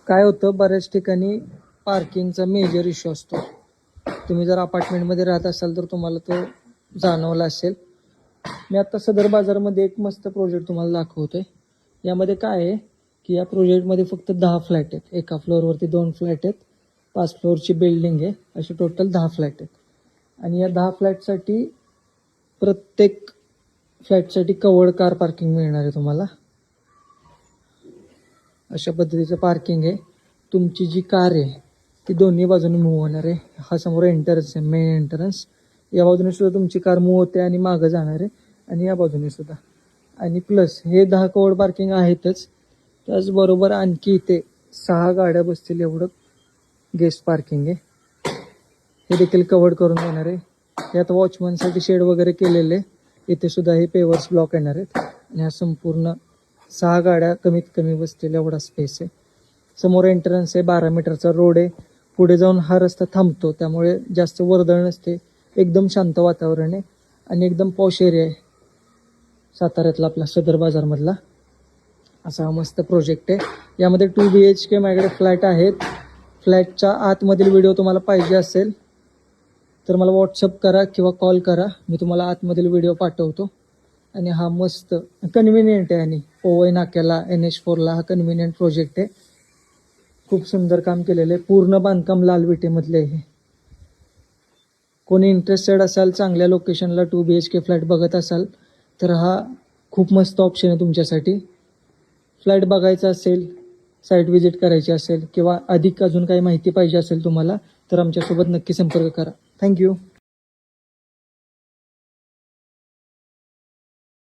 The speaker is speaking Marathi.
काय होतं, बऱ्याच ठिकाणी पार्किंगचा मेजर इश्यू असतो. तुम्ही जर अपार्टमेंटमध्ये राहत असाल तर तुम्हाला तो जाणवला असेल. मी आता सदर बाजारमध्ये एक मस्त प्रोजेक्ट तुम्हाला दाखवतोय. यामध्ये काय आहे की या प्रोजेक्टमध्ये फक्त 10 फ्लॅट आहेत. एका फ्लोअरवरती 2 फ्लॅट आहेत. 5 फ्लोअरची बिल्डिंग आहे. असे टोटल 10 फ्लॅट आहेत. आणि या 10 फ्लॅटसाठी प्रत्येक फ्लॅटसाठी कवर्ड कार पार्किंग मिळणार आहे तुम्हाला. अशा पद्धतीचं पार्किंग आहे. तुमची जी कार आहे ती दोन्ही बाजूने मूव्ह होणार आहे. हा समोर एंट्रन्स आहे, मेन एंट्रन्स. या बाजूने सुद्धा तुमची कार मूव्ह होते आणि मागं जाणार आहे, आणि या बाजूने सुद्धा. आणि प्लस हे 10 कवर्ड पार्किंग आहेतच, त्याचबरोबर आणखी इथे 6 गाड्या बसतील एवढं गेस्ट पार्किंग आहे. हे देखील कवर्ड करून देणार आहे. यात वॉचमनसाठी शेड वगैरे केलेले. इथे सुद्धा हे पेवर्स ब्लॉक येणार आहेत. आणि हा संपूर्ण 6 गाड्या कमीत कमी बसतील एवढा स्पेस आहे. समोर एंट्रन्स आहे, 12 मीटरचा रोड आहे. पुढे जाऊन हा रस्ता थांबतो, त्यामुळे जास्त वर्दळ नसते. एकदम शांत वातावरण आहे आणि एकदम पॉश एरिया आहे. साताऱ्यातला आपला सदर बाजारमधला असा हा मस्त प्रोजेक्ट आहे. यामध्ये 2 BHK माझ्याकडे फ्लॅट आहेत. फ्लॅटच्या आतमधील व्हिडिओ तुम्हाला पाहिजे असेल तर मला व्हॉट्सअप करा किंवा कॉल करा. मी तुम्हाला आतमधील व्हिडिओ पाठवतो. आणि हा मस्त कन्व्हिनियंट आहे. आणि पोवई नाक्याला NH4ला हा कन्व्हिनियंट प्रोजेक्ट आहे. खूप सुंदर काम केलेलं आहे. पूर्ण बांधकाम लाल विटेमधले आहे. कोणी इंटरेस्टेड असाल, चांगल्या लोकेशनला 2 BHK फ्लॅट बघत असाल तर हा खूप मस्त ऑप्शन आहे तुमच्यासाठी. फ्लॅट बघायचा असेल, साईट व्हिजिट करायची असेल किंवा अधिक अजून काही माहिती पाहिजे असेल तुम्हाला तर आमच्यासोबत नक्की संपर्क करा. थँक्यू.